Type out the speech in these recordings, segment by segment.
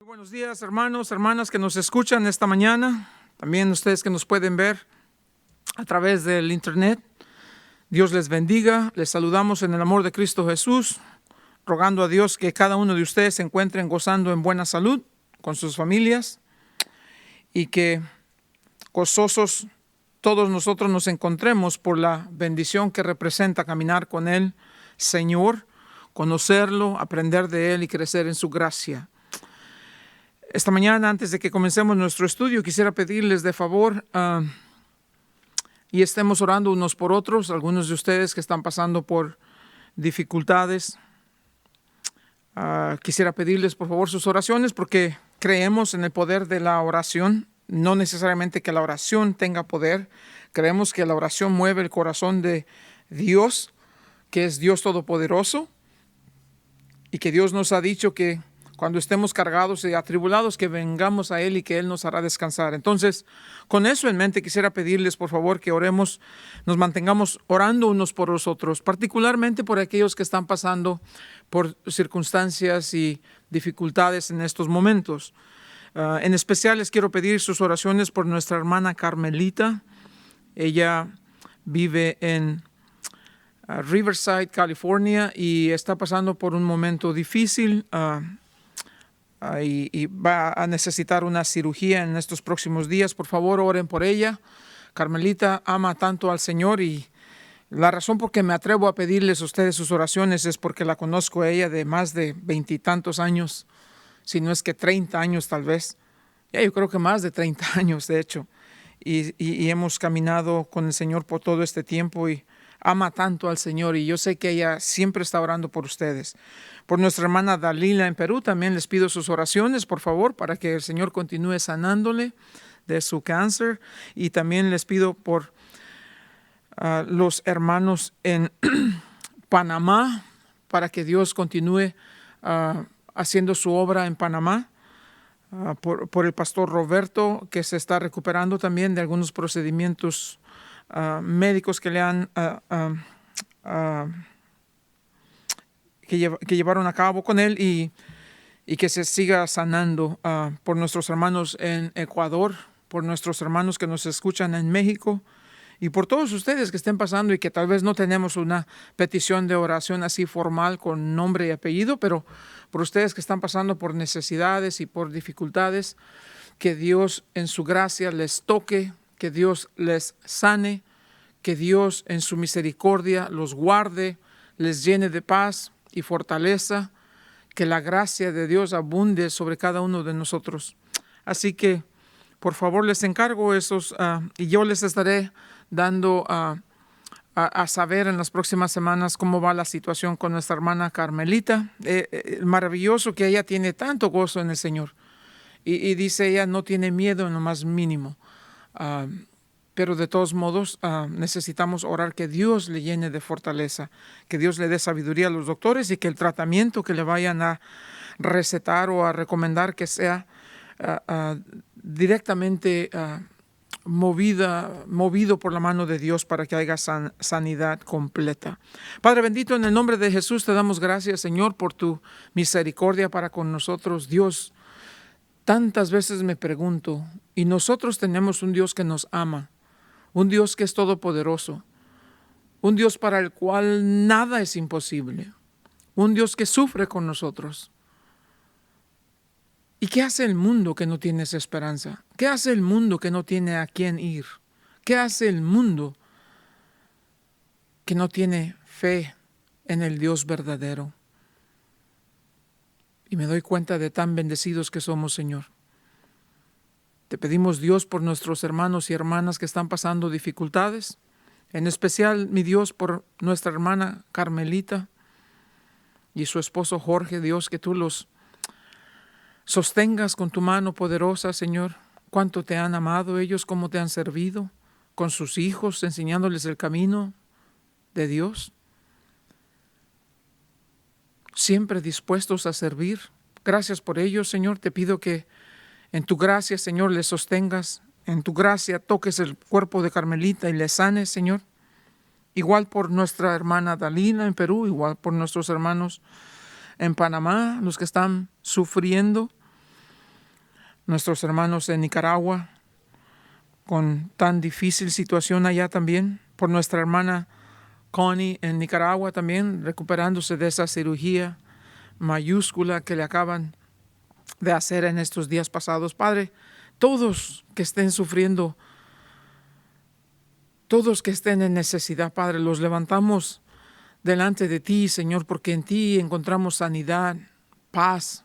Muy buenos días, hermanos, hermanas que nos escuchan esta mañana. También ustedes que nos pueden ver a través del internet. Dios les bendiga. Les saludamos en el amor de Cristo Jesús, rogando a Dios que cada uno de ustedes se encuentren gozando en buena salud con sus familias y que gozosos todos nosotros nos encontremos por la bendición que representa caminar con el Señor, conocerlo, aprender de Él y crecer en su gracia. Esta mañana, antes de que comencemos nuestro estudio, quisiera pedirles de favor y estemos orando unos por otros, algunos de ustedes que están pasando por dificultades. Quisiera pedirles por favor sus oraciones porque creemos en el poder de la oración. No necesariamente que la oración tenga poder, creemos que la oración mueve el corazón de Dios, que es Dios Todopoderoso, y que Dios nos ha dicho que cuando estemos cargados y atribulados, que vengamos a Él y que Él nos hará descansar. Entonces, con eso en mente, quisiera pedirles, por favor, que oremos, nos mantengamos orando unos por los otros, particularmente por aquellos que están pasando por circunstancias y dificultades en estos momentos. En especial les quiero pedir sus oraciones por nuestra hermana Carmelita. Ella vive en Riverside, California, y está pasando por un momento difícil y va a necesitar una cirugía en estos próximos días. Por favor, oren por ella. Carmelita ama tanto al Señor y la razón por que me atrevo a pedirles a ustedes sus oraciones es porque la conozco a ella de más de 20 y tantos años, si no es que 30 años tal vez. Ya yo creo que más de 30 años, de hecho. Y hemos caminado con el Señor por todo este tiempo y ama tanto al Señor, y yo sé que ella siempre está orando por ustedes. Por nuestra hermana Dalila en Perú también les pido sus oraciones, por favor, para que el Señor continúe sanándole de su cáncer. Y también les pido por los hermanos en Panamá, para que Dios continúe haciendo su obra en Panamá. Por el pastor Roberto, que se está recuperando también de algunos procedimientos médicos que le han que llevaron a cabo con él, y que se siga sanando. Por nuestros hermanos en Ecuador, por nuestros hermanos que nos escuchan en México, y por todos ustedes que estén pasando y que tal vez no tenemos una petición de oración así formal con nombre y apellido, pero por ustedes que están pasando por necesidades y por dificultades, que Dios en su gracia les toque, que Dios les sane, que Dios en su misericordia los guarde, les llene de paz y fortaleza, que la gracia de Dios abunde sobre cada uno de nosotros. Así que, por favor, les encargo esos y yo les estaré dando a saber en las próximas semanas cómo va la situación con nuestra hermana Carmelita. Maravilloso que ella tiene tanto gozo en el Señor. Y dice ella, no tiene miedo en lo más mínimo. Pero de todos modos necesitamos orar que Dios le llene de fortaleza, que Dios le dé sabiduría a los doctores y que el tratamiento que le vayan a recetar o a recomendar que sea directamente movido por la mano de Dios para que haya sanidad completa. Padre bendito, en el nombre de Jesús te damos gracias, Señor, por tu misericordia para con nosotros. Dios, tantas veces me pregunto, y nosotros tenemos un Dios que nos ama, un Dios que es todopoderoso, un Dios para el cual nada es imposible, un Dios que sufre con nosotros. ¿Y qué hace el mundo que no tiene esa esperanza? ¿Qué hace el mundo que no tiene a quién ir? ¿Qué hace el mundo que no tiene fe en el Dios verdadero? Y me doy cuenta de tan bendecidos que somos, Señor. Te pedimos, Dios, por nuestros hermanos y hermanas que están pasando dificultades, en especial, mi Dios, por nuestra hermana Carmelita y su esposo Jorge, Dios, que tú los sostengas con tu mano poderosa, Señor. Cuánto te han amado ellos, cómo te han servido con sus hijos, enseñándoles el camino de Dios. Siempre dispuestos a servir. Gracias por ellos, Señor. Te pido que en tu gracia, Señor, les sostengas. En tu gracia toques el cuerpo de Carmelita y le sanes, Señor. Igual por nuestra hermana Dalila en Perú, igual por nuestros hermanos en Panamá, los que están sufriendo. nuestros hermanos en Nicaragua, con tan difícil situación allá también, por nuestra hermana Connie en Nicaragua también, recuperándose de esa cirugía mayúscula que le acaban de hacer en estos días pasados. Padre, todos que estén sufriendo, todos que estén en necesidad, Padre, los levantamos delante de ti, Señor, porque en ti encontramos sanidad, paz.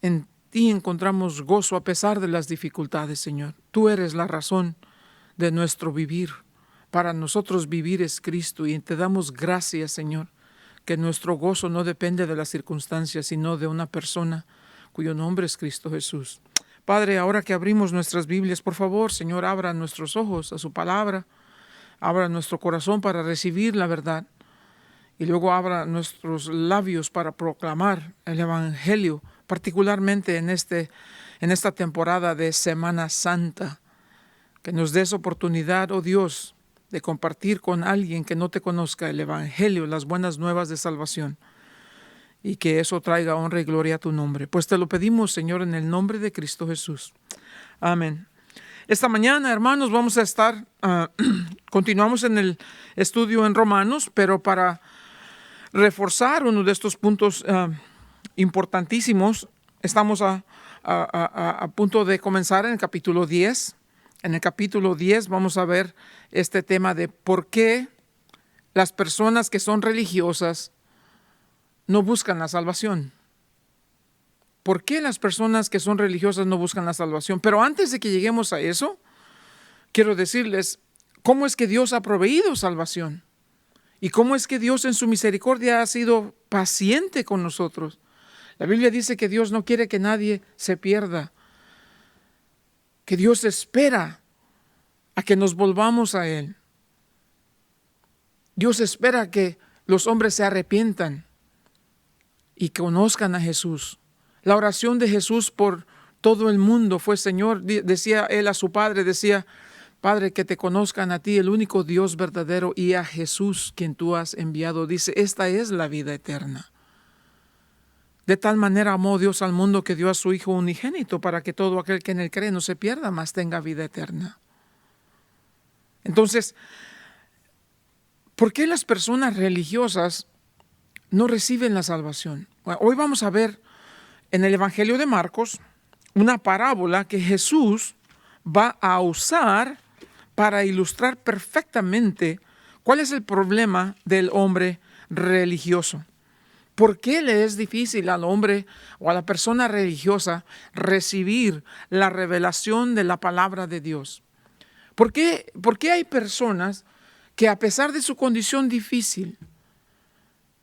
En ti encontramos gozo a pesar de las dificultades, Señor. Tú eres la razón de nuestro vivir. Para nosotros vivir es Cristo y te damos gracias, Señor, que nuestro gozo no depende de las circunstancias, sino de una persona cuyo nombre es Cristo Jesús. Padre, ahora que abrimos nuestras Biblias, por favor, Señor, abra nuestros ojos a su palabra, abra nuestro corazón para recibir la verdad y luego abra nuestros labios para proclamar el Evangelio, particularmente en esta temporada de Semana Santa. Que nos des oportunidad, oh Dios, de compartir con alguien que no te conozca el Evangelio, las buenas nuevas de salvación, y que eso traiga honra y gloria a tu nombre. Pues te lo pedimos, Señor, en el nombre de Cristo Jesús. Amén. Esta mañana, hermanos, vamos a estar, continuamos en el estudio en Romanos, pero para reforzar uno de estos puntos importantísimos, estamos a punto de comenzar en el capítulo 10. En el capítulo 10 vamos a ver este tema de por qué las personas que son religiosas no buscan la salvación. ¿Por qué las personas que son religiosas no buscan la salvación? Pero antes de que lleguemos a eso, quiero decirles cómo es que Dios ha proveído salvación y cómo es que Dios en su misericordia ha sido paciente con nosotros. La Biblia dice que Dios no quiere que nadie se pierda, que Dios espera a que nos volvamos a Él. Dios espera que los hombres se arrepientan y conozcan a Jesús. La oración de Jesús por todo el mundo fue, Señor, decía Él a su Padre, decía, Padre, que te conozcan a ti, el único Dios verdadero, y a Jesús, quien tú has enviado. Dice, esta es la vida eterna. De tal manera amó Dios al mundo que dio a su Hijo unigénito para que todo aquel que en él cree no se pierda, mas tenga vida eterna. Entonces, ¿por qué las personas religiosas no reciben la salvación? Bueno, hoy vamos a ver en el Evangelio de Marcos una parábola que Jesús va a usar para ilustrar perfectamente cuál es el problema del hombre religioso. ¿Por qué le es difícil al hombre o a la persona religiosa recibir la revelación de la palabra de Dios? ¿Por qué hay personas que a pesar de su condición difícil,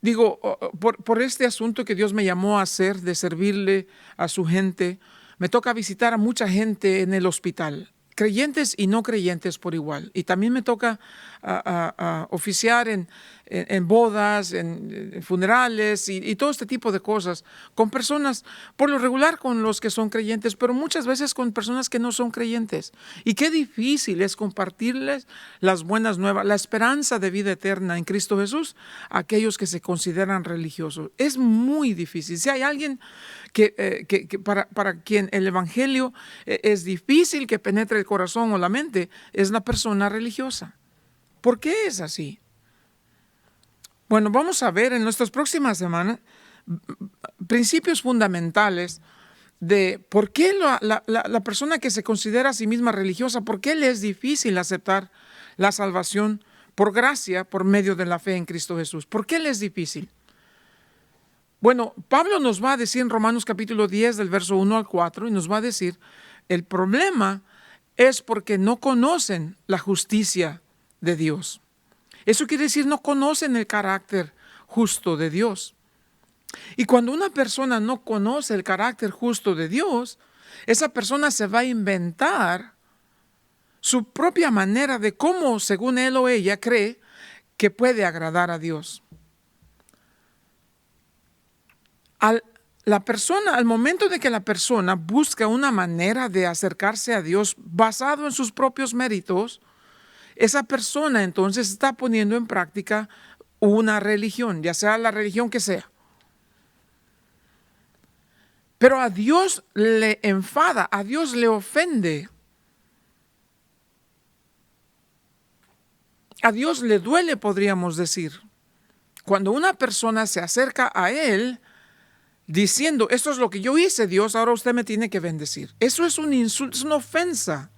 digo, por este asunto que Dios me llamó a hacer, de servirle a su gente, me toca visitar a mucha gente en el hospital, creyentes y no creyentes por igual. Y también me toca oficiar en bodas, en funerales y todo este tipo de cosas, con personas, por lo regular con los que son creyentes, pero muchas veces con personas que no son creyentes. Y qué difícil es compartirles las buenas nuevas, la esperanza de vida eterna en Cristo Jesús a aquellos que se consideran religiosos. Es muy difícil. Si hay alguien que para quien el Evangelio es difícil que penetre el corazón o la mente, es la persona religiosa. ¿Por qué es así? Bueno, vamos a ver en nuestras próximas semanas principios fundamentales de por qué la persona que se considera a sí misma religiosa, por qué le es difícil aceptar la salvación por gracia, por medio de la fe en Cristo Jesús. ¿Por qué le es difícil? Bueno, Pablo nos va a decir en Romanos capítulo 10, del verso 1 al 4, y nos va a decir, el problema es porque no conocen la justicia de Dios. Eso quiere decir, no conocen el carácter justo de Dios. Y cuando una persona no conoce el carácter justo de Dios, esa persona se va a inventar su propia manera de cómo, según él o ella, cree que puede agradar a Dios. Al momento de que la persona busca una manera de acercarse a Dios basado en sus propios méritos, esa persona entonces está poniendo en práctica una religión, ya sea la religión que sea. Pero a Dios le enfada, a Dios le ofende. A Dios le duele, podríamos decir, cuando una persona se acerca a Él diciendo, esto es lo que yo hice, Dios, ahora usted me tiene que bendecir. Eso es un insulto, es una ofensa.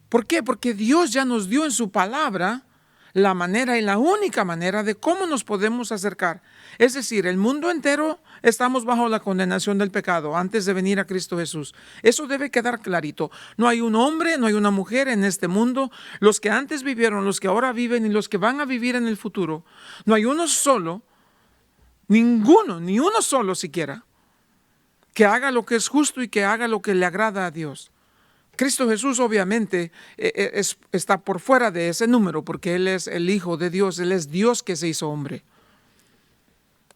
¿Por qué? Porque Dios ya nos dio en su palabra la manera y la única manera de cómo nos podemos acercar. Es decir, el mundo entero estamos bajo la condenación del pecado antes de venir a Cristo Jesús. Eso debe quedar clarito. No hay un hombre, no hay una mujer en este mundo, los que antes vivieron, los que ahora viven y los que van a vivir en el futuro. No hay uno solo, ninguno, ni uno solo siquiera, que haga lo que es justo y que haga lo que le agrada a Dios. Cristo Jesús obviamente está por fuera de ese número porque Él es el Hijo de Dios, Él es Dios que se hizo hombre.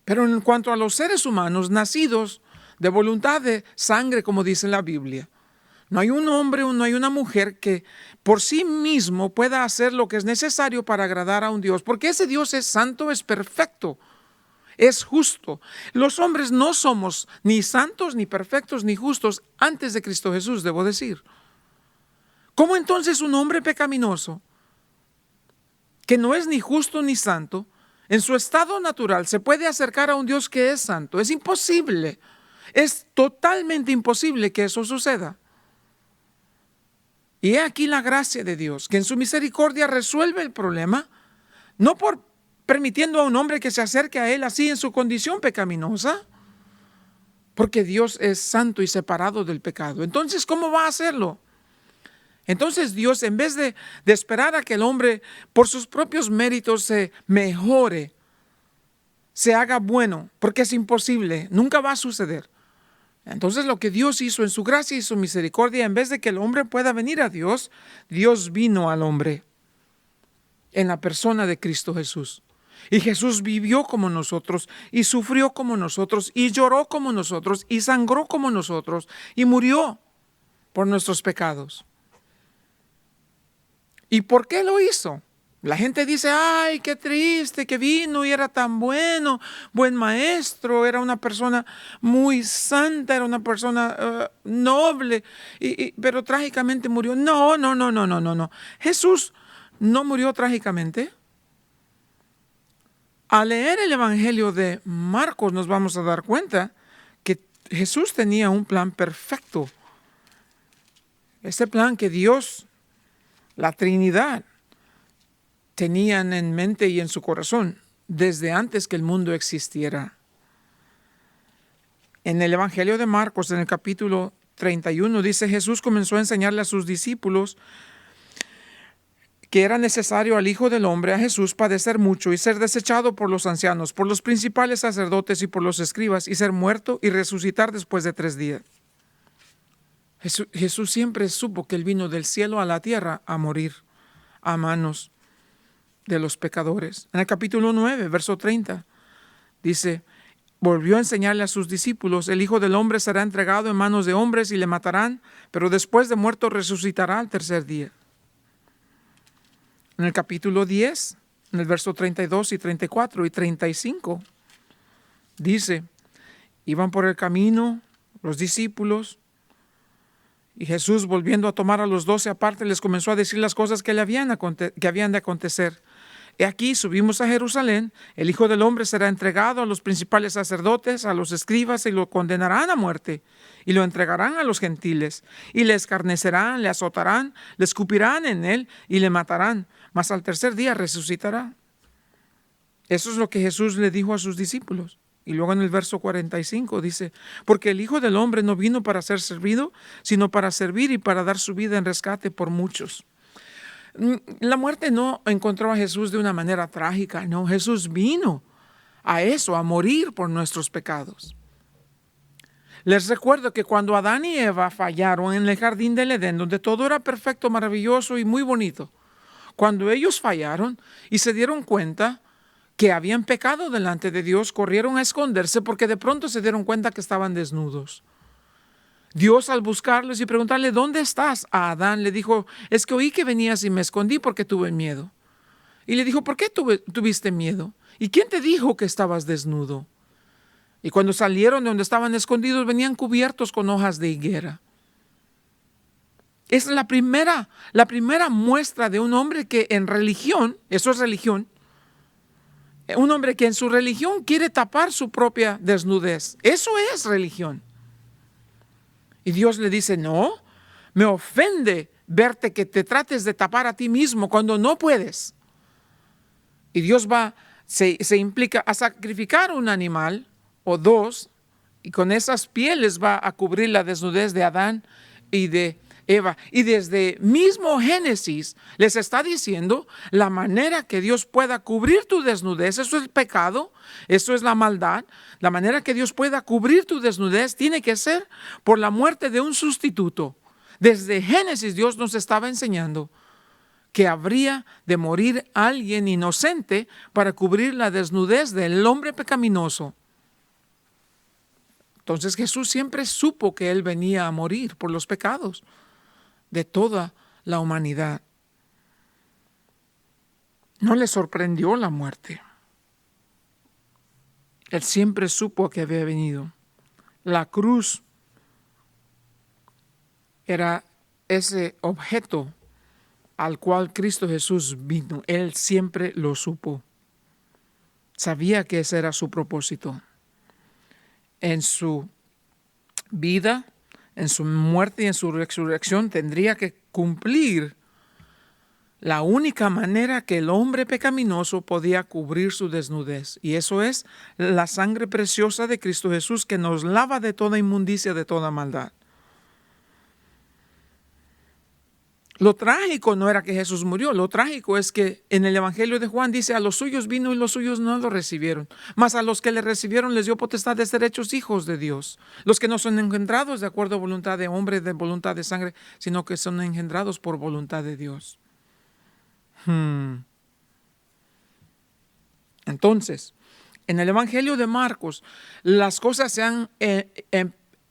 Pero en cuanto a los seres humanos nacidos de voluntad de sangre, como dice la Biblia, no hay un hombre o no hay una mujer que por sí mismo pueda hacer lo que es necesario para agradar a un Dios, porque ese Dios es santo, es perfecto, es justo. Los hombres no somos ni santos, ni perfectos, ni justos antes de Cristo Jesús, debo decir. ¿Cómo entonces un hombre pecaminoso, que no es ni justo ni santo, en su estado natural se puede acercar a un Dios que es santo? Es imposible, es totalmente imposible que eso suceda. Y he aquí la gracia de Dios, que en su misericordia resuelve el problema, no por permitiendo a un hombre que se acerque a Él así en su condición pecaminosa, porque Dios es santo y separado del pecado. Entonces, ¿cómo va a hacerlo? Entonces Dios, en vez de esperar a que el hombre por sus propios méritos se mejore, se haga bueno, porque es imposible, nunca va a suceder. Entonces lo que Dios hizo en su gracia y su misericordia, en vez de que el hombre pueda venir a Dios, Dios vino al hombre en la persona de Cristo Jesús. Y Jesús vivió como nosotros, y sufrió como nosotros, y lloró como nosotros, y sangró como nosotros, y murió por nuestros pecados. ¿Y por qué lo hizo? La gente dice, ay, qué triste que vino y era tan bueno, buen maestro, era una persona muy santa, era una persona noble, pero trágicamente murió. No. Jesús no murió trágicamente. Al leer el Evangelio de Marcos nos vamos a dar cuenta que Jesús tenía un plan perfecto. Ese plan que Dios, la Trinidad, tenían en mente y en su corazón desde antes que el mundo existiera. En el Evangelio de Marcos, en el capítulo 31, dice: Jesús comenzó a enseñarle a sus discípulos que era necesario al Hijo del Hombre, a Jesús, padecer mucho y ser desechado por los ancianos, por los principales sacerdotes y por los escribas, y ser muerto y resucitar después de 3 días. Jesús siempre supo que Él vino del cielo a la tierra a morir a manos de los pecadores. En el capítulo 9, verso 30, dice: volvió a enseñarle a sus discípulos: el Hijo del Hombre será entregado en manos de hombres y le matarán, pero después de muerto resucitará al 3er día. En el capítulo 10, en el verso 32 y 34 y 35, dice: iban por el camino los discípulos, y Jesús, volviendo a tomar a los 12 aparte, les comenzó a decir las cosas que habían de acontecer. He aquí, subimos a Jerusalén, el Hijo del Hombre será entregado a los principales sacerdotes, a los escribas, y lo condenarán a muerte, y lo entregarán a los gentiles, y le escarnecerán, le azotarán, le escupirán en él, y le matarán, mas al 3er día resucitará. Eso es lo que Jesús le dijo a sus discípulos. Y luego en el verso 45 dice: porque el Hijo del Hombre no vino para ser servido, sino para servir y para dar su vida en rescate por muchos. La muerte no encontró a Jesús de una manera trágica, no. Jesús vino a eso, a morir por nuestros pecados. Les recuerdo que cuando Adán y Eva fallaron en el jardín del Edén, donde todo era perfecto, maravilloso y muy bonito, cuando ellos fallaron y se dieron cuenta que habían pecado delante de Dios, corrieron a esconderse porque de pronto se dieron cuenta que estaban desnudos. Dios, al buscarles y preguntarle: ¿dónde estás? A Adán le dijo: es que oí que venías y me escondí porque tuve miedo. Y le dijo: ¿por qué tuviste miedo? ¿Y quién te dijo que estabas desnudo? Y cuando salieron de donde estaban escondidos, venían cubiertos con hojas de higuera. Es la primera muestra de un hombre que en religión, eso es religión, un hombre que en su religión quiere tapar su propia desnudez. Eso es religión. Y Dios le dice, no, me ofende verte que te trates de tapar a ti mismo cuando no puedes. Y Dios se implica a sacrificar un animal o dos, y con esas pieles va a cubrir la desnudez de Adán y de Eva. Y desde mismo Génesis les está diciendo la manera que Dios pueda cubrir tu desnudez. Eso es el pecado, eso es la maldad. La manera que Dios pueda cubrir tu desnudez tiene que ser por la muerte de un sustituto. Desde Génesis Dios nos estaba enseñando que habría de morir alguien inocente para cubrir la desnudez del hombre pecaminoso. Entonces Jesús siempre supo que Él venía a morir por los pecados de toda la humanidad. No le sorprendió la muerte. Él siempre supo que había venido. La cruz era ese objeto al cual Cristo Jesús vino. Él siempre lo supo. Sabía que ese era su propósito. En su vida, en su muerte y en su resurrección tendría que cumplir la única manera que el hombre pecaminoso podía cubrir su desnudez. Y eso es la sangre preciosa de Cristo Jesús que nos lava de toda inmundicia, de toda maldad. Lo trágico no era que Jesús murió, lo trágico es que en el Evangelio de Juan dice, a los suyos vino y los suyos no lo recibieron, mas a los que le recibieron les dio potestad de ser hechos hijos de Dios, los que no son engendrados de acuerdo a voluntad de hombre, de voluntad de sangre, sino que son engendrados por voluntad de Dios. Entonces, en el Evangelio de Marcos, las cosas se han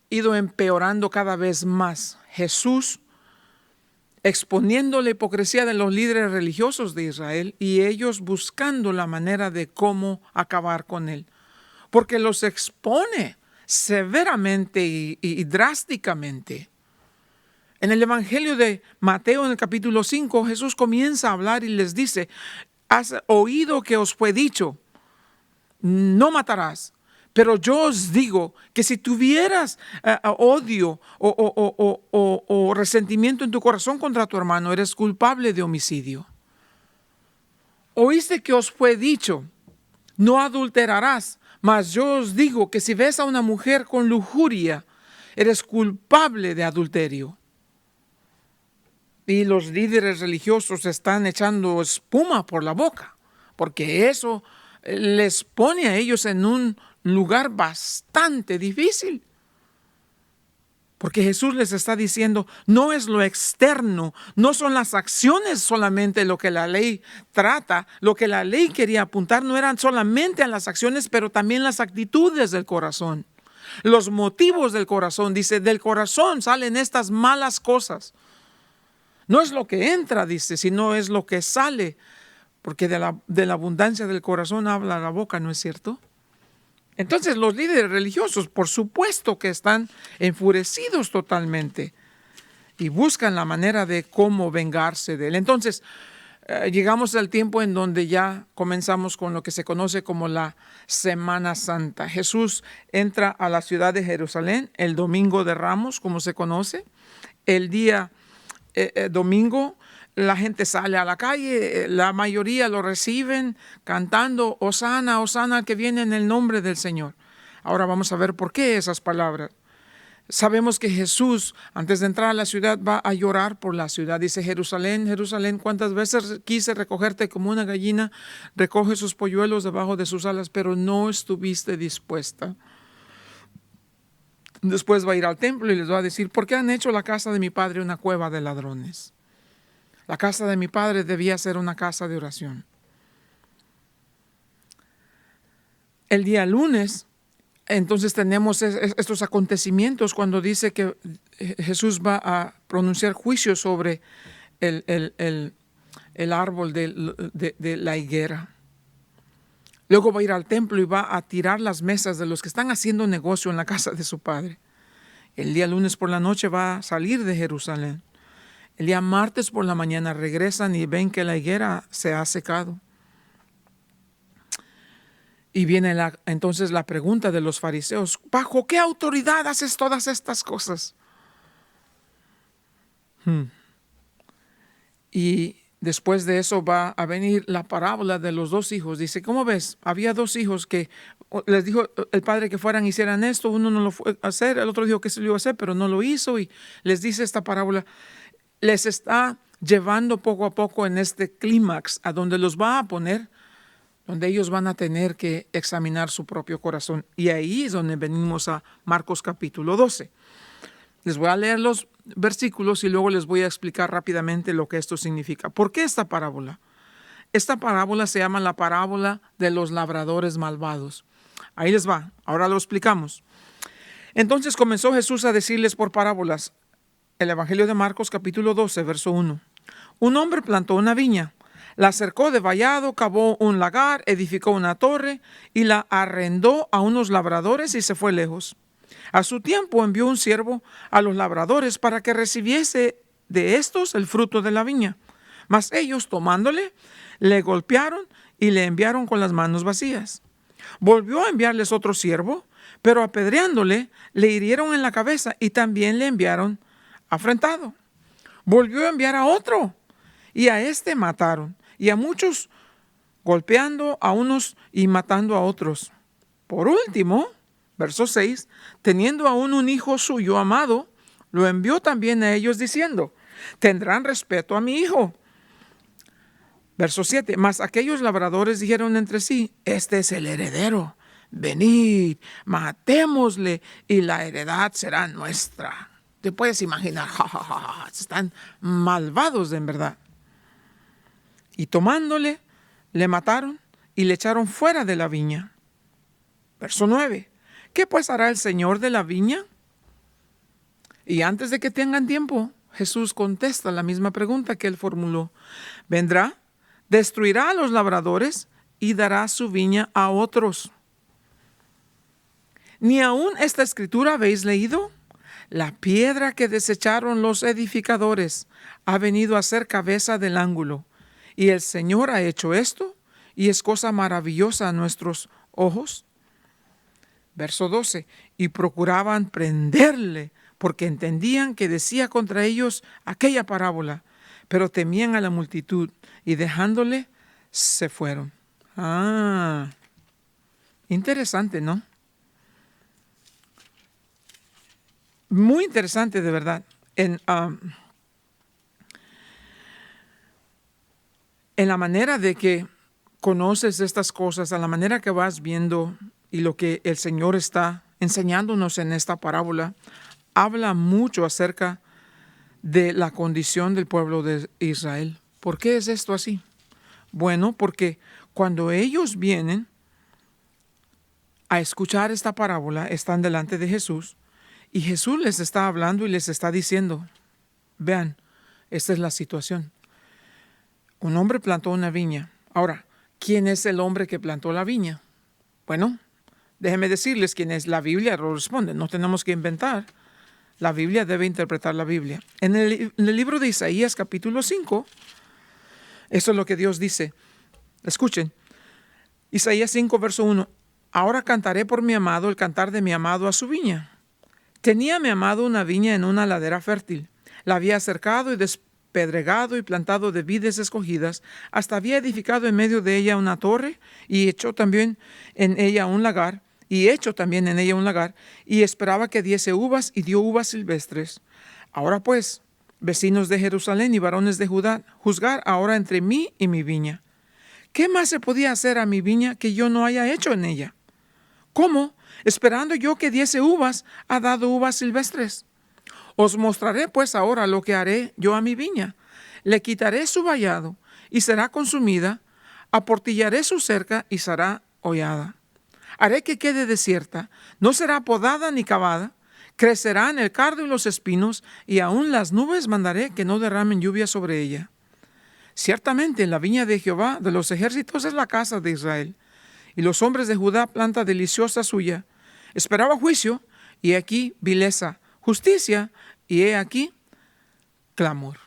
ido empeorando cada vez más. Jesús exponiendo la hipocresía de los líderes religiosos de Israel y ellos buscando la manera de cómo acabar con él. Porque los expone severamente y drásticamente. En el Evangelio de Mateo, en el capítulo 5, Jesús comienza a hablar y les dice, has oído que os fue dicho, no matarás. Pero yo os digo que si tuvieras odio o resentimiento en tu corazón contra tu hermano, eres culpable de homicidio. Oíste que os fue dicho, no adulterarás, mas yo os digo que si ves a una mujer con lujuria, eres culpable de adulterio. Y los líderes religiosos están echando espuma por la boca, porque eso les pone a ellos en un lugar bastante difícil. Porque Jesús les está diciendo, no es lo externo, no son las acciones solamente lo que la ley trata, lo que la ley quería apuntar no eran solamente a las acciones, pero también las actitudes del corazón. Los motivos del corazón, dice, del corazón salen estas malas cosas. No es lo que entra, dice, sino es lo que sale, porque de la abundancia del corazón habla la boca, ¿no es cierto? Entonces los líderes religiosos, por supuesto que están enfurecidos totalmente y buscan la manera de cómo vengarse de él. Entonces llegamos al tiempo en donde ya comenzamos con lo que se conoce como la Semana Santa. Jesús entra a la ciudad de Jerusalén el domingo de Ramos, como se conoce. El día domingo la gente sale a la calle, la mayoría lo reciben cantando Hosana, Hosana que viene en el nombre del Señor. Ahora vamos a ver por qué esas palabras. Sabemos que Jesús, antes de entrar a la ciudad, va a llorar por la ciudad. Dice, Jerusalén, Jerusalén, cuántas veces quise recogerte como una gallina, recoge sus polluelos debajo de sus alas, pero no estuviste dispuesta. Después va a ir al templo y les va a decir, ¿por qué han hecho la casa de mi padre una cueva de ladrones? La casa de mi padre debía ser una casa de oración. El día lunes, entonces tenemos estos acontecimientos cuando dice que Jesús va a pronunciar juicio sobre el árbol de la higuera. Luego va a ir al templo y va a tirar las mesas de los que están haciendo negocio en la casa de su padre. El día lunes por la noche va a salir de Jerusalén. El día martes por la mañana regresan y ven que la higuera se ha secado. Y viene entonces la pregunta de los fariseos: ¿bajo qué autoridad haces todas estas cosas? Y después de eso va a venir la parábola de los dos hijos. Dice, ¿cómo ves? Había dos hijos que les dijo el padre que fueran y hicieran esto. Uno no lo fue a hacer, el otro dijo que se lo iba a hacer, pero no lo hizo. Y les dice esta parábola. Les está llevando poco a poco en este clímax a donde los va a poner, donde ellos van a tener que examinar su propio corazón. Y ahí es donde venimos a Marcos capítulo 12. Les voy a leer los versículos y luego les voy a explicar rápidamente lo que esto significa. ¿Por qué esta parábola? Esta parábola se llama la parábola de los labradores malvados. Ahí les va, ahora lo explicamos. Entonces comenzó Jesús a decirles por parábolas. El Evangelio de Marcos capítulo 12, verso 1. Un hombre plantó una viña, la cercó de vallado, cavó un lagar, edificó una torre y la arrendó a unos labradores y se fue lejos. A su tiempo envió un siervo a los labradores para que recibiese de estos el fruto de la viña. Mas ellos, tomándole, le golpearon y le enviaron con las manos vacías. Volvió a enviarles otro siervo, pero apedreándole, le hirieron en la cabeza y también le enviaron afrentado. Volvió a enviar a otro, y a este mataron, y a muchos golpeando a unos y matando a otros. Por último, verso 6, teniendo aún un hijo suyo amado, lo envió también a ellos diciendo, tendrán respeto a mi hijo. Verso 7, mas aquellos labradores dijeron entre sí, este es el heredero, venid, matémosle y la heredad será nuestra. Te puedes imaginar, están malvados en verdad. Y tomándole, le mataron y le echaron fuera de la viña. Verso 9. ¿Qué pues hará el Señor de la viña? Y antes de que tengan tiempo, Jesús contesta la misma pregunta que él formuló. Vendrá, destruirá a los labradores y dará su viña a otros. ¿Ni aún esta escritura habéis leído? La piedra que desecharon los edificadores ha venido a ser cabeza del ángulo. Y el Señor ha hecho esto, y es cosa maravillosa a nuestros ojos. Verso 12. Y procuraban prenderle, porque entendían que decía contra ellos aquella parábola, pero temían a la multitud, y dejándole, se fueron. Interesante, ¿no? Muy interesante, de verdad. En la manera de que conoces estas cosas, a la manera que vas viendo y lo que el Señor está enseñándonos en esta parábola, habla mucho acerca de la condición del pueblo de Israel. ¿Por qué es esto así? Bueno, porque cuando ellos vienen a escuchar esta parábola, están delante de Jesús, y Jesús les está hablando y les está diciendo, vean, esta es la situación. Un hombre plantó una viña. Ahora, ¿quién es el hombre que plantó la viña? Bueno, déjenme decirles quién es. La Biblia lo responde. No tenemos que inventar. La Biblia debe interpretar la Biblia. En el libro de Isaías capítulo 5, eso es lo que Dios dice. Escuchen. Isaías 5, verso 1. Ahora cantaré por mi amado el cantar de mi amado a su viña. Tenía mi amado una viña en una ladera fértil. La había cercado y despedregado y plantado de vides escogidas, hasta había edificado en medio de ella una torre y echó también en ella un lagar, y esperaba que diese uvas y dio uvas silvestres. Ahora pues, vecinos de Jerusalén y varones de Judá, juzgar ahora entre mí y mi viña. ¿Qué más se podía hacer a mi viña que yo no haya hecho en ella? ¿Cómo? Esperando yo que diese uvas, ha dado uvas silvestres. Os mostraré pues ahora lo que haré yo a mi viña. Le quitaré su vallado y será consumida, aportillaré su cerca y será hollada. Haré que quede desierta, no será podada ni cavada, crecerán el cardo y los espinos, y aún las nubes mandaré que no derramen lluvia sobre ella. Ciertamente la viña de Jehová de los ejércitos es la casa de Israel, y los hombres de Judá, planta deliciosa suya. Esperaba juicio, y he aquí vileza, justicia, y he aquí clamor.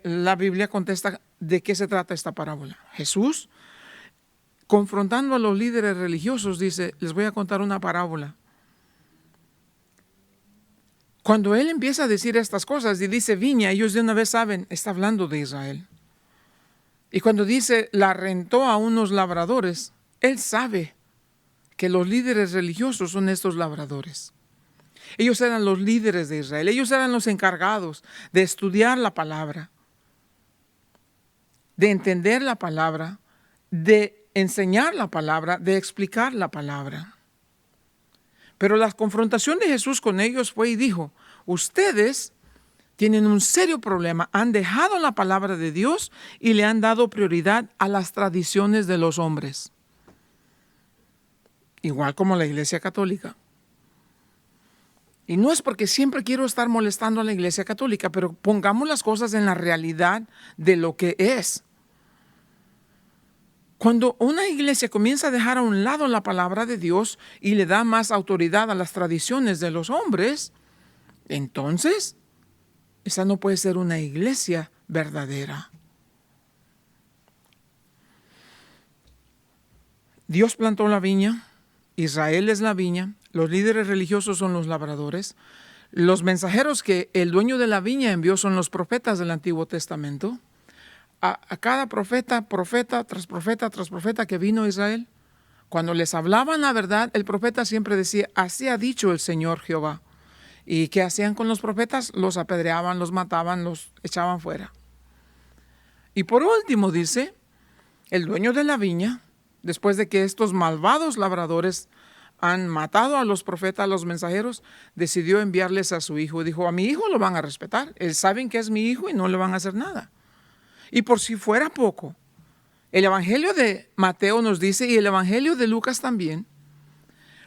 La Biblia contesta de qué se trata esta parábola. Jesús, confrontando a los líderes religiosos, dice, les voy a contar una parábola. Cuando él empieza a decir estas cosas y dice viña, ellos de una vez saben, está hablando de Israel. Y cuando dice, la rentó a unos labradores, él sabe que los líderes religiosos son estos labradores. Ellos eran los líderes de Israel, ellos eran los encargados de estudiar la palabra, de entender la palabra, de enseñar la palabra, de explicar la palabra. Pero la confrontación de Jesús con ellos fue y dijo, ustedes tienen un serio problema, han dejado la palabra de Dios y le han dado prioridad a las tradiciones de los hombres. Igual como la Iglesia Católica. Y no es porque siempre quiero estar molestando a la Iglesia Católica, pero pongamos las cosas en la realidad de lo que es. Cuando una iglesia comienza a dejar a un lado la palabra de Dios y le da más autoridad a las tradiciones de los hombres, entonces esa no puede ser una iglesia verdadera. Dios plantó la viña, Israel es la viña, los líderes religiosos son los labradores, los mensajeros que el dueño de la viña envió son los profetas del Antiguo Testamento. A cada profeta tras profeta que vino a Israel, cuando les hablaban la verdad, el profeta siempre decía, así ha dicho el Señor Jehová. ¿Y qué hacían con los profetas? Los apedreaban, los mataban, los echaban fuera. Y por último dice, el dueño de la viña, después de que estos malvados labradores han matado a los profetas, a los mensajeros, decidió enviarles a su hijo. Dijo, a mi hijo lo van a respetar. Ellos saben que es mi hijo y no le van a hacer nada. Y por si fuera poco, el Evangelio de Mateo nos dice, y el Evangelio de Lucas también,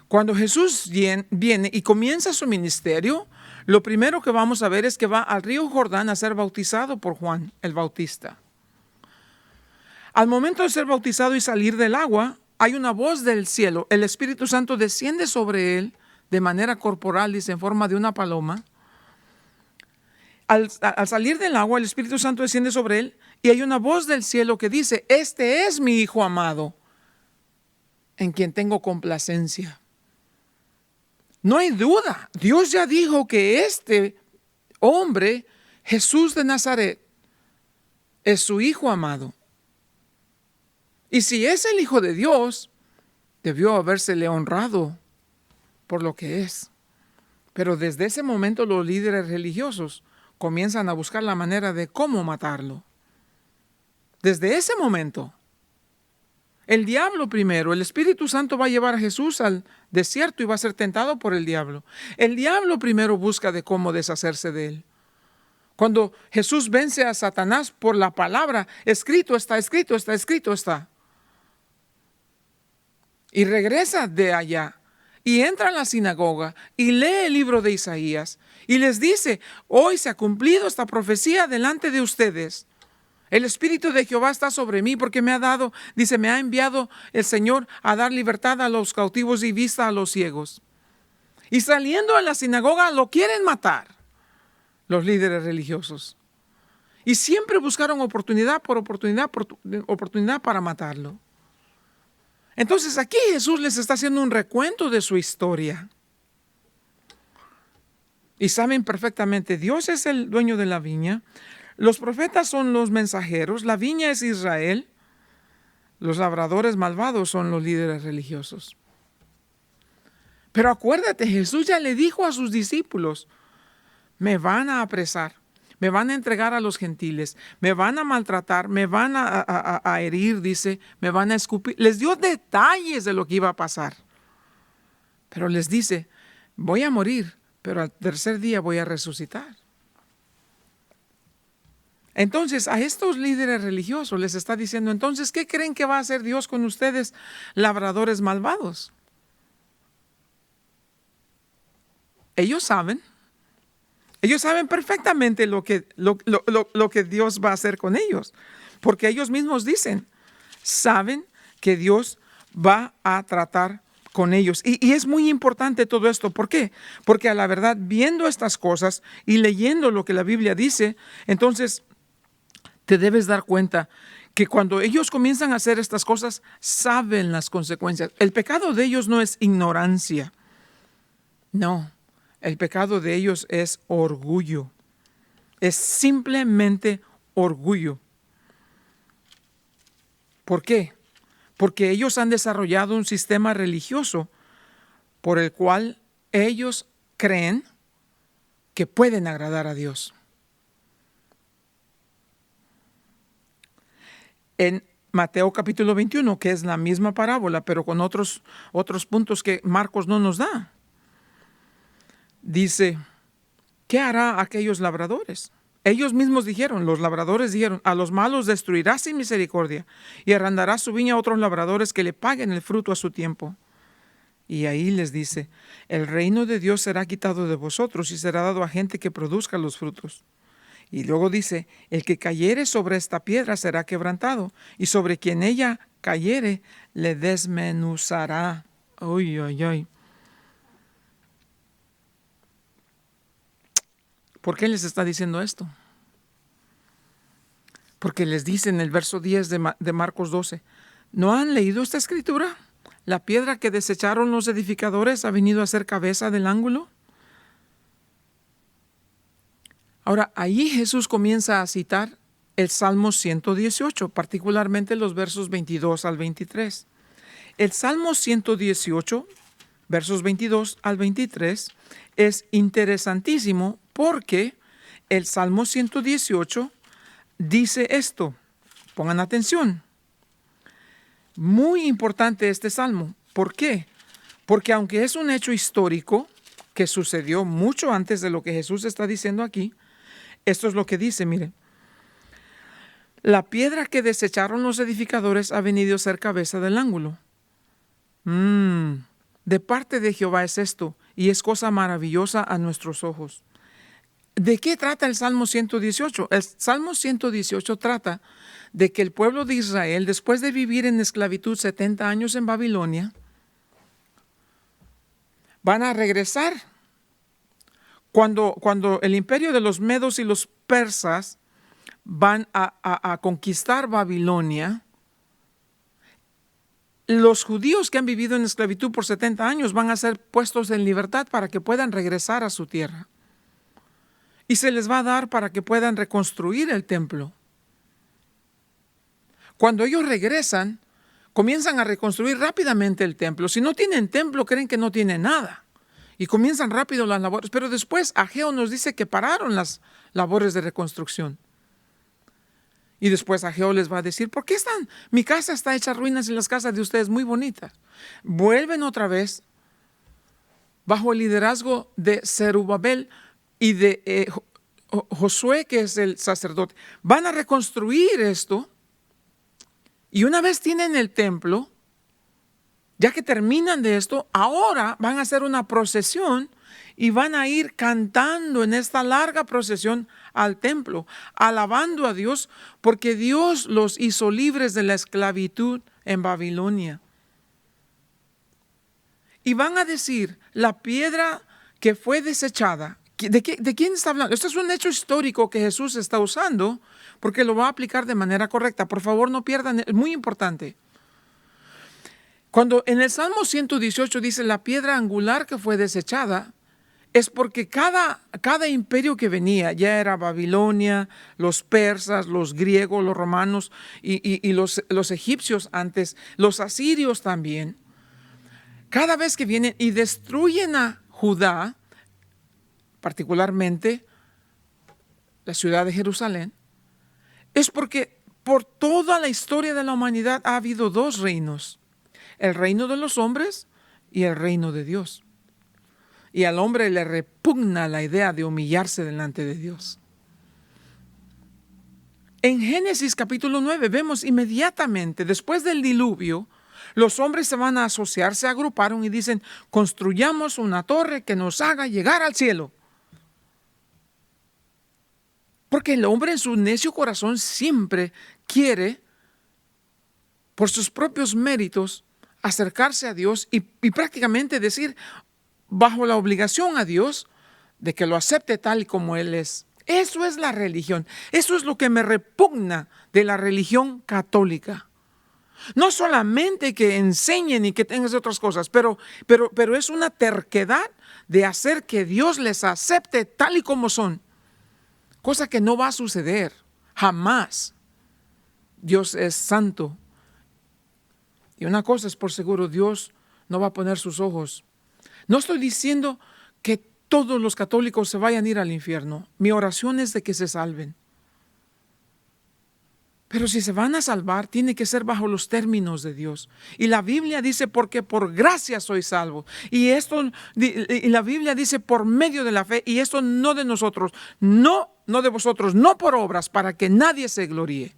cuando Jesús viene y comienza su ministerio, lo primero que vamos a ver es que va al río Jordán a ser bautizado por Juan el Bautista. Al momento de ser bautizado y salir del agua, hay una voz del cielo. El Espíritu Santo desciende sobre él de manera corporal, dice, en forma de una paloma. Al salir del agua, el Espíritu Santo desciende sobre él y hay una voz del cielo que dice, este es mi Hijo amado, en quien tengo complacencia. No hay duda, Dios ya dijo que este hombre, Jesús de Nazaret, es su Hijo amado. Y si es el Hijo de Dios, debió habérsele honrado por lo que es. Pero desde ese momento los líderes religiosos comienzan a buscar la manera de cómo matarlo. Desde ese momento, el diablo primero, el Espíritu Santo va a llevar a Jesús al desierto y va a ser tentado por el diablo. El diablo primero busca de cómo deshacerse de él. Cuando Jesús vence a Satanás por la palabra, escrito está, escrito está, escrito está. Y regresa de allá y entra a la sinagoga y lee el libro de Isaías y les dice, hoy se ha cumplido esta profecía delante de ustedes. El Espíritu de Jehová está sobre mí porque me ha dado, dice, me ha enviado el Señor a dar libertad a los cautivos y vista a los ciegos. Y saliendo a la sinagoga lo quieren matar los líderes religiosos. Y siempre buscaron oportunidad para matarlo. Entonces aquí Jesús les está haciendo un recuento de su historia. Y saben perfectamente, Dios es el dueño de la viña, los profetas son los mensajeros, la viña es Israel, los labradores malvados son los líderes religiosos. Pero acuérdate, Jesús ya le dijo a sus discípulos, me van a apresar, me van a entregar a los gentiles, me van a maltratar, me van a herir, dice, me van a escupir. Les dio detalles de lo que iba a pasar. Pero les dice, voy a morir, pero al tercer día voy a resucitar. Entonces, a estos líderes religiosos les está diciendo, entonces, ¿qué creen que va a hacer Dios con ustedes, labradores malvados? Ellos saben perfectamente lo que Dios va a hacer con ellos, porque ellos mismos dicen, saben que Dios va a tratar con ellos. Y es muy importante todo esto. ¿Por qué? Porque a la verdad, viendo estas cosas y leyendo lo que la Biblia dice, entonces te debes dar cuenta que cuando ellos comienzan a hacer estas cosas, saben las consecuencias. El pecado de ellos no es ignorancia. No, el pecado de ellos es orgullo. Es simplemente orgullo. ¿Por qué? Porque ellos han desarrollado un sistema religioso por el cual ellos creen que pueden agradar a Dios. En Mateo capítulo 21, que es la misma parábola, pero con otros puntos que Marcos no nos da, dice, ¿qué hará aquellos labradores? Ellos mismos dijeron, los labradores dijeron, a los malos destruirá sin misericordia y arrendará su viña a otros labradores que le paguen el fruto a su tiempo. Y ahí les dice, el reino de Dios será quitado de vosotros y será dado a gente que produzca los frutos. Y luego dice, el que cayere sobre esta piedra será quebrantado, y sobre quien ella cayere le desmenuzará. Uy, uy, uy. ¿Por qué les está diciendo esto? Porque les dice en el verso 10 de Marcos 12, ¿no han leído esta escritura? La piedra que desecharon los edificadores ha venido a ser cabeza del ángulo. Ahora, ahí Jesús comienza a citar el Salmo 118, particularmente los versos 22 al 23. El Salmo 118, versos 22 al 23, es interesantísimo porque el Salmo 118 dice esto. Pongan atención. Muy importante este salmo. ¿Por qué? Porque aunque es un hecho histórico que sucedió mucho antes de lo que Jesús está diciendo aquí, esto es lo que dice, mire. La piedra que desecharon los edificadores ha venido a ser cabeza del ángulo. De parte de Jehová es esto, y es cosa maravillosa a nuestros ojos. ¿De qué trata el Salmo 118? El Salmo 118 trata de que el pueblo de Israel, después de vivir en esclavitud 70 años en Babilonia, van a regresar. Cuando el imperio de los medos y los persas van a conquistar Babilonia, los judíos que han vivido en esclavitud por 70 años van a ser puestos en libertad para que puedan regresar a su tierra. Y se les va a dar para que puedan reconstruir el templo. Cuando ellos regresan, comienzan a reconstruir rápidamente el templo. Si no tienen templo, creen que no tienen nada. Y comienzan rápido las labores. Pero después Ageo nos dice que pararon las labores de reconstrucción. Y después Ageo les va a decir, ¿por qué están? Mi casa está hecha ruinas y las casas de ustedes muy bonitas. Vuelven otra vez bajo el liderazgo de Zerubabel y de Josué, que es el sacerdote. Van a reconstruir esto. Y una vez tienen el templo, ya que terminan de esto, ahora van a hacer una procesión y van a ir cantando en esta larga procesión al templo, alabando a Dios, porque Dios los hizo libres de la esclavitud en Babilonia. Y van a decir, la piedra que fue desechada, ¿de quién está hablando? Esto es un hecho histórico que Jesús está usando, porque lo va a aplicar de manera correcta. Por favor, no pierdan, es muy importante. Cuando en el Salmo 118 dice la piedra angular que fue desechada, es porque cada imperio que venía, ya era Babilonia, los persas, los griegos, los romanos y los egipcios antes, los asirios también, cada vez que vienen y destruyen a Judá, particularmente la ciudad de Jerusalén, es porque por toda la historia de la humanidad ha habido dos reinos, el reino de los hombres y el reino de Dios. Y al hombre le repugna la idea de humillarse delante de Dios. En Génesis capítulo 9 vemos inmediatamente, después del diluvio, los hombres se van a asociar, se agruparon y dicen, construyamos una torre que nos haga llegar al cielo. Porque el hombre en su necio corazón siempre quiere, por sus propios méritos, acercarse a Dios y prácticamente decir, bajo la obligación a Dios, de que lo acepte tal y como Él es. Eso es la religión. Eso es lo que me repugna de la religión católica. No solamente que enseñen y que tengan otras cosas, pero es una terquedad de hacer que Dios les acepte tal y como son. Cosa que no va a suceder, jamás. Dios es santo. Y una cosa es por seguro, Dios no va a poner sus ojos. No estoy diciendo que todos los católicos se vayan a ir al infierno. Mi oración es de que se salven. Pero si se van a salvar, tiene que ser bajo los términos de Dios. Y la Biblia dice, porque por gracia soy salvo. Y la Biblia dice, por medio de la fe. Y esto no de nosotros, no de vosotros, no por obras, para que nadie se gloríe.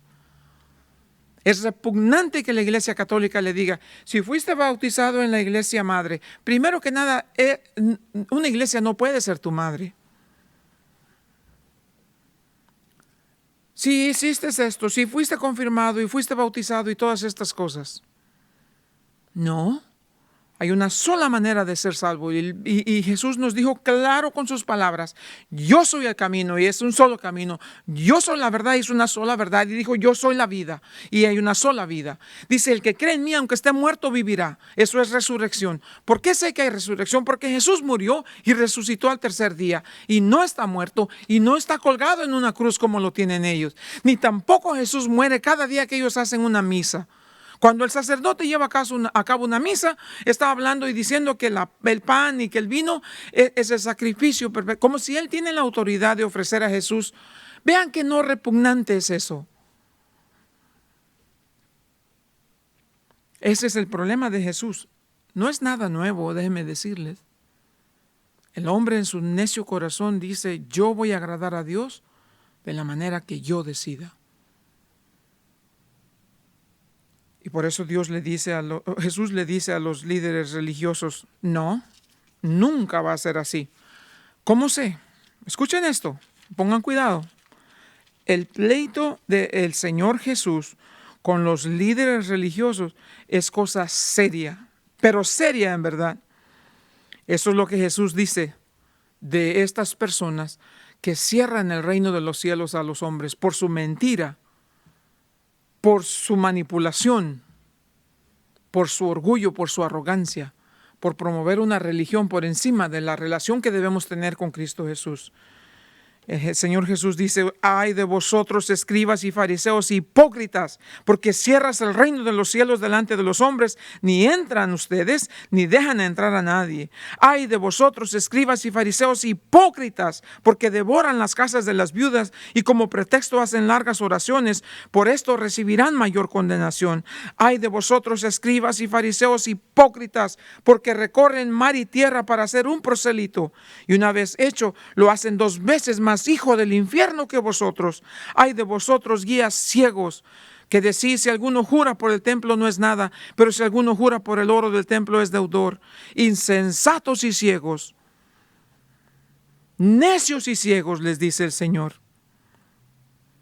Es repugnante que la Iglesia Católica le diga, si fuiste bautizado en la Iglesia Madre, primero que nada, una iglesia no puede ser tu madre. Si hiciste esto, si fuiste confirmado y fuiste bautizado y todas estas cosas. No, hay una sola manera de ser salvo y Jesús nos dijo claro con sus palabras, yo soy el camino y es un solo camino, yo soy la verdad y es una sola verdad, y dijo yo soy la vida y hay una sola vida. Dice, el que cree en mí aunque esté muerto vivirá. Eso es resurrección. ¿Por qué sé que hay resurrección? Porque Jesús murió y resucitó al tercer día y no está muerto y no está colgado en una cruz como lo tienen ellos, ni tampoco Jesús muere cada día que ellos hacen una misa. Cuando el sacerdote lleva a cabo una misa, está hablando y diciendo que el pan y que el vino es el sacrificio perfecto, como si él tiene la autoridad de ofrecer a Jesús. Vean que no repugnante es eso. Ese es el problema de Jesús. No es nada nuevo, déjenme decirles. El hombre en su necio corazón dice, yo voy a agradar a Dios de la manera que yo decida. Y por eso Jesús le dice a los líderes religiosos, no, nunca va a ser así. ¿Cómo sé? Escuchen esto, pongan cuidado. El pleito del Señor Jesús con los líderes religiosos es cosa seria, pero seria en verdad. Eso es lo que Jesús dice de estas personas que cierran el reino de los cielos a los hombres por su mentira, por su manipulación, por su orgullo, por su arrogancia, por promover una religión por encima de la relación que debemos tener con Cristo Jesús. El Señor Jesús dice, ay de vosotros, escribas y fariseos hipócritas, porque cierras el reino de los cielos delante de los hombres, ni entran ustedes, ni dejan entrar a nadie. Ay de vosotros, escribas y fariseos hipócritas, porque devoran las casas de las viudas y como pretexto hacen largas oraciones, por esto recibirán mayor condenación. Ay de vosotros, escribas y fariseos hipócritas, porque recorren mar y tierra para hacer un prosélito, y una vez hecho, lo hacen 2 veces más hijo del infierno que vosotros. Ay de vosotros, guías ciegos, que decís, si alguno jura por el templo no es nada, pero si alguno jura por el oro del templo es deudor. Insensatos y ciegos, necios y ciegos, les dice el Señor.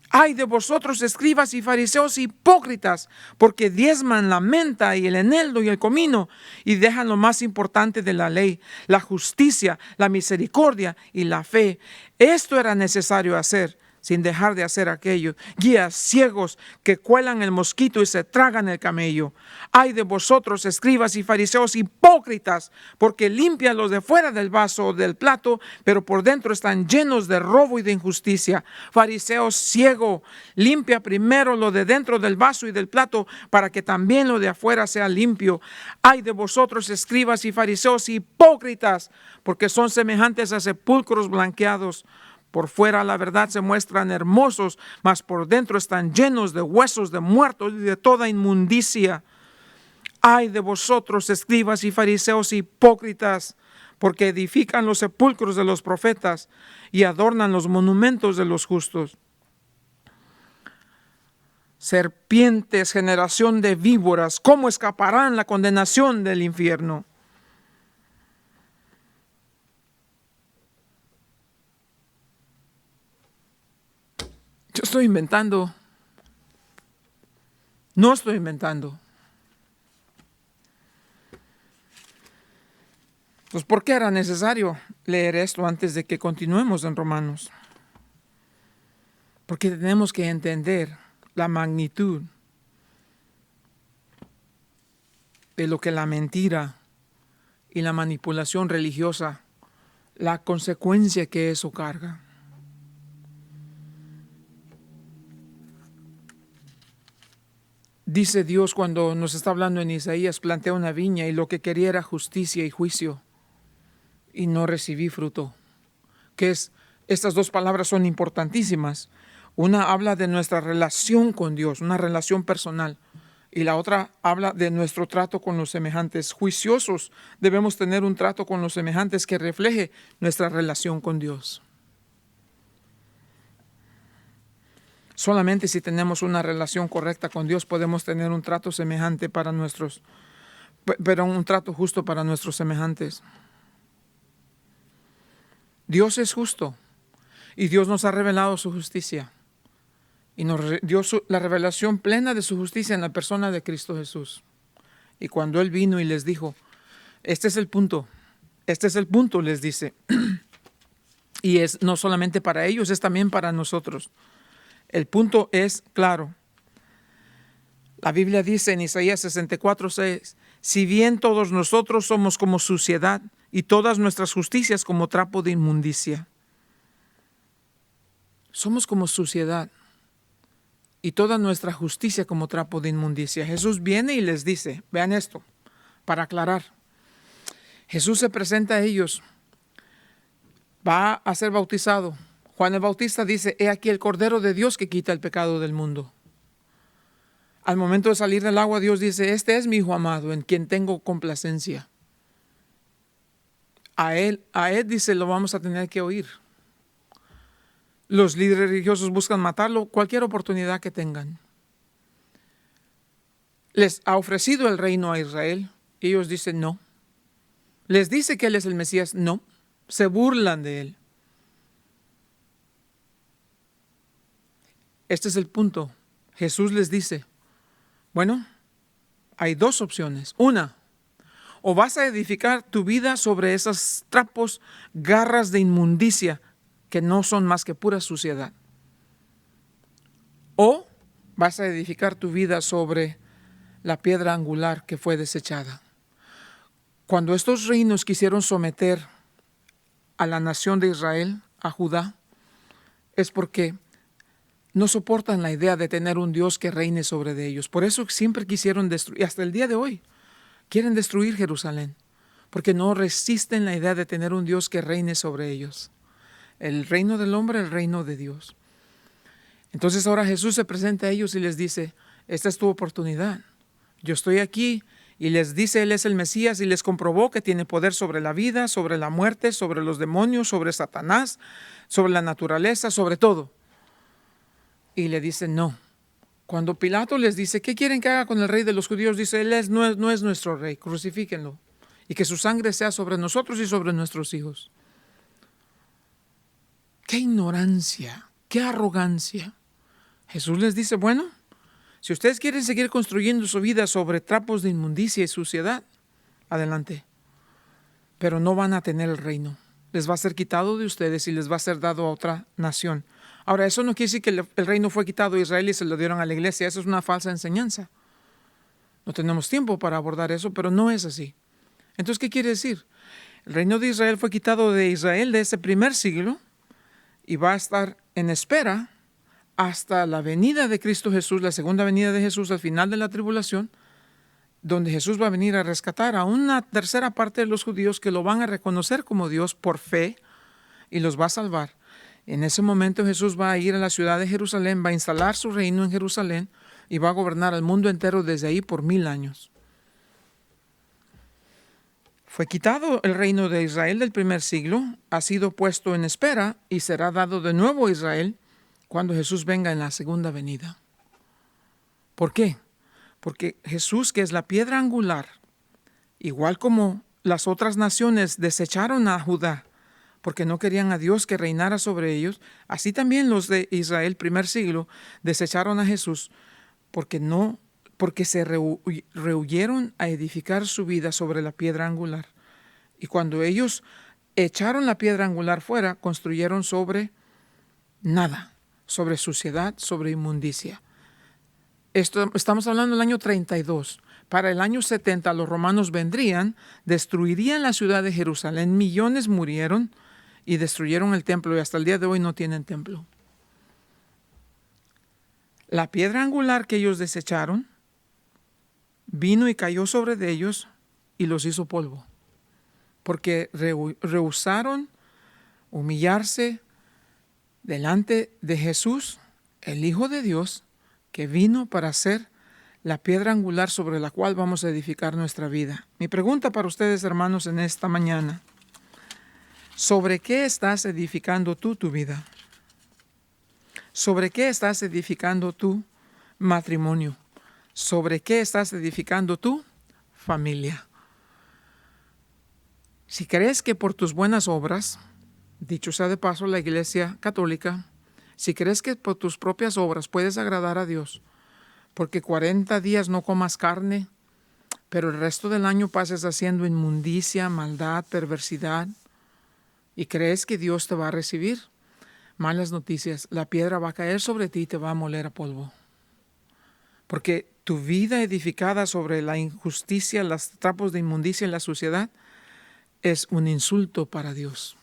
Ay de vosotros, escribas y fariseos hipócritas, porque diezman la menta y el eneldo y el comino, y dejan lo más importante de la ley, la justicia, la misericordia y la fe. Esto era necesario hacer, sin dejar de hacer aquello. Guías ciegos que cuelan el mosquito y se tragan el camello. Ay de vosotros, escribas y fariseos hipócritas, porque limpian los de fuera del vaso o del plato, pero por dentro están llenos de robo y de injusticia. Fariseo ciego, limpia primero lo de dentro del vaso y del plato, para que también lo de afuera sea limpio. Ay de vosotros, escribas y fariseos hipócritas, porque son semejantes a sepulcros blanqueados. Por fuera, la verdad, se muestran hermosos, mas por dentro están llenos de huesos de muertos y de toda inmundicia. Ay de vosotros, escribas y fariseos hipócritas, porque edifican los sepulcros de los profetas y adornan los monumentos de los justos. Serpientes, generación de víboras, ¿cómo escaparán la condenación del infierno? Yo estoy inventando. No estoy inventando. Pues, ¿por qué era necesario leer esto antes de que continuemos en Romanos? Porque tenemos que entender la magnitud de lo que la mentira y la manipulación religiosa, la consecuencia que eso carga. Dice Dios cuando nos está hablando en Isaías, plantea una viña y lo que quería era justicia y juicio y no recibí fruto. Estas dos palabras son importantísimas. Una habla de nuestra relación con Dios, una relación personal, y la otra habla de nuestro trato con los semejantes. Juiciosos debemos tener un trato con los semejantes que refleje nuestra relación con Dios. Solamente si tenemos una relación correcta con Dios podemos tener un trato semejante para un trato justo para nuestros semejantes. Dios es justo y Dios nos ha revelado su justicia y nos dio la revelación plena de su justicia en la persona de Cristo Jesús. Y cuando Él vino y les dijo, este es el punto, les dice, y es no solamente para ellos, es también para nosotros. El punto es claro. La Biblia dice en Isaías 64:6, si bien todos nosotros somos como suciedad y todas nuestras justicias como trapo de inmundicia. Somos como suciedad y toda nuestra justicia como trapo de inmundicia. Jesús viene y les dice, vean esto, para aclarar. Jesús se presenta a ellos, va a ser bautizado. Juan el Bautista dice, he aquí el Cordero de Dios que quita el pecado del mundo. Al momento de salir del agua, Dios dice, este es mi Hijo amado, en quien tengo complacencia. A él dice, lo vamos a tener que oír. Los líderes religiosos buscan matarlo cualquier oportunidad que tengan. Les ha ofrecido el reino a Israel y ellos dicen no. Les dice que Él es el Mesías, no. Se burlan de Él. Este es el punto. Jesús les dice, bueno, hay dos opciones. Una, o vas a edificar tu vida sobre esos trapos, garras de inmundicia que no son más que pura suciedad. O vas a edificar tu vida sobre la piedra angular que fue desechada. Cuando estos reinos quisieron someter a la nación de Israel, a Judá, es porque no soportan la idea de tener un Dios que reine sobre de ellos. Por eso siempre quisieron destruir, y hasta el día de hoy, quieren destruir Jerusalén, porque no resisten la idea de tener un Dios que reine sobre ellos. El reino del hombre, el reino de Dios. Entonces ahora Jesús se presenta a ellos y les dice, esta es tu oportunidad. Yo estoy aquí, y les dice, Él es el Mesías, y les comprobó que tiene poder sobre la vida, sobre la muerte, sobre los demonios, sobre Satanás, sobre la naturaleza, sobre todo. Y le dicen no. Cuando Pilato les dice, ¿qué quieren que haga con el rey de los judíos? Dice, Él no es nuestro rey, crucifíquenlo. Y que su sangre sea sobre nosotros y sobre nuestros hijos. ¡Qué ignorancia! ¡Qué arrogancia! Jesús les dice, bueno, si ustedes quieren seguir construyendo su vida sobre trapos de inmundicia y suciedad, adelante. Pero no van a tener el reino. Les va a ser quitado de ustedes y les va a ser dado a otra nación. Ahora, eso no quiere decir que el reino fue quitado a Israel y se lo dieron a la iglesia. Eso es una falsa enseñanza. No tenemos tiempo para abordar eso, pero no es así. Entonces, ¿qué quiere decir? El reino de Israel fue quitado de Israel de ese primer siglo y va a estar en espera hasta la venida de Cristo Jesús, la segunda venida de Jesús al final de la tribulación, donde Jesús va a venir a rescatar a una tercera parte de los judíos que lo van a reconocer como Dios por fe y los va a salvar. En ese momento Jesús va a ir a la ciudad de Jerusalén, va a instalar su reino en Jerusalén y va a gobernar al mundo entero desde ahí por 1000 años. Fue quitado el reino de Israel del primer siglo, ha sido puesto en espera y será dado de nuevo a Israel cuando Jesús venga en la segunda venida. ¿Por qué? Porque Jesús, que es la piedra angular, igual como las otras naciones desecharon a Judá, porque no querían a Dios que reinara sobre ellos, así también los de Israel, primer siglo, desecharon a Jesús porque se rehuyeron a edificar su vida sobre la piedra angular. Y cuando ellos echaron la piedra angular fuera, construyeron sobre nada, sobre suciedad, sobre inmundicia. Estamos hablando del año 32. Para el año 70 los romanos vendrían, destruirían la ciudad de Jerusalén, millones murieron y destruyeron el templo y hasta el día de hoy no tienen templo. La piedra angular que ellos desecharon vino y cayó sobre de ellos y los hizo polvo, porque rehusaron humillarse delante de Jesús, el Hijo de Dios, que vino para ser la piedra angular sobre la cual vamos a edificar nuestra vida. Mi pregunta para ustedes, hermanos, en esta mañana: ¿sobre qué estás edificando tú tu vida? ¿Sobre qué estás edificando tu matrimonio? ¿Sobre qué estás edificando tu familia? Si crees que por tus buenas obras, dicho sea de paso, la Iglesia Católica, si crees que por tus propias obras puedes agradar a Dios, porque 40 días no comas carne, pero el resto del año pases haciendo inmundicia, maldad, perversidad, y crees que Dios te va a recibir, malas noticias, la piedra va a caer sobre ti y te va a moler a polvo. Porque tu vida edificada sobre la injusticia, los trapos de inmundicia y la suciedad, es un insulto para Dios.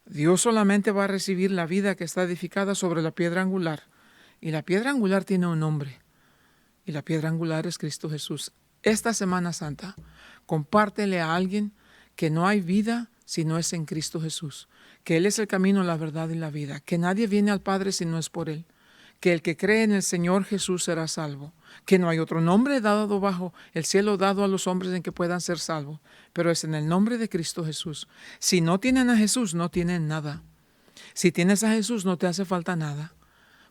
Dios solamente va a recibir la vida que está edificada sobre la piedra angular. Y la piedra angular tiene un nombre. Y la piedra angular es Cristo Jesús. Esta Semana Santa, compártele a alguien que no hay vida si no es en Cristo Jesús. Que Él es el camino, la verdad y la vida. Que nadie viene al Padre si no es por Él. Que el que cree en el Señor Jesús será salvo. Que no hay otro nombre dado bajo el cielo dado a los hombres en que puedan ser salvos. Pero es en el nombre de Cristo Jesús. Si no tienen a Jesús, no tienen nada. Si tienes a Jesús, no te hace falta nada.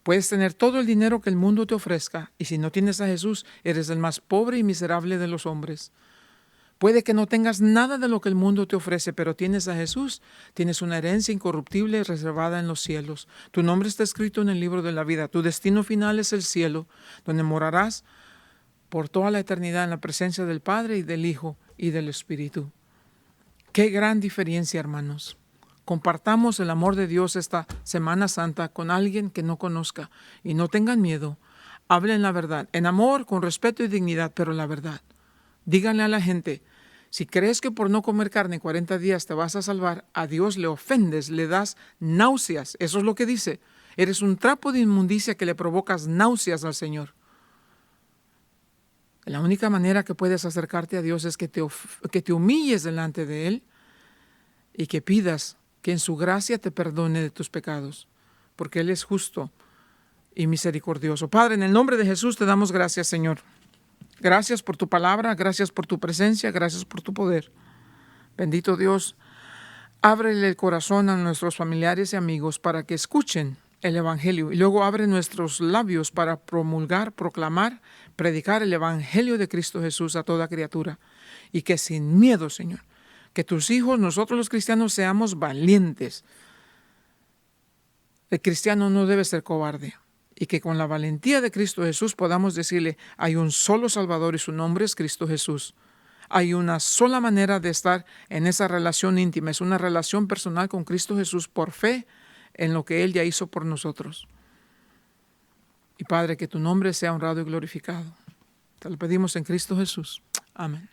Puedes tener todo el dinero que el mundo te ofrezca, y si no tienes a Jesús, eres el más pobre y miserable de los hombres. Puede que no tengas nada de lo que el mundo te ofrece, pero tienes a Jesús, tienes una herencia incorruptible reservada en los cielos. Tu nombre está escrito en el libro de la vida. Tu destino final es el cielo, donde morarás por toda la eternidad en la presencia del Padre y del Hijo y del Espíritu. Qué gran diferencia, hermanos. Compartamos el amor de Dios esta Semana Santa con alguien que no conozca y no tengan miedo. Hablen la verdad, en amor, con respeto y dignidad, pero la verdad. Díganle a la gente, si crees que por no comer carne 40 días te vas a salvar, a Dios le ofendes, le das náuseas. Eso es lo que dice. Eres un trapo de inmundicia que le provocas náuseas al Señor. La única manera que puedes acercarte a Dios es que te humilles delante de Él y que pidas que en su gracia te perdone de tus pecados, porque Él es justo y misericordioso. Padre, en el nombre de Jesús te damos gracias, Señor. Gracias por tu palabra, gracias por tu presencia, gracias por tu poder. Bendito Dios, ábrele el corazón a nuestros familiares y amigos para que escuchen el Evangelio y luego abre nuestros labios para promulgar, proclamar, predicar el Evangelio de Cristo Jesús a toda criatura. Y que sin miedo, Señor, que tus hijos, nosotros los cristianos, seamos valientes. El cristiano no debe ser cobarde. Y que con la valentía de Cristo Jesús podamos decirle, hay un solo Salvador y su nombre es Cristo Jesús. Hay una sola manera de estar en esa relación íntima. Es una relación personal con Cristo Jesús por fe en lo que Él ya hizo por nosotros. Y Padre, que tu nombre sea honrado y glorificado. Te lo pedimos en Cristo Jesús. Amén.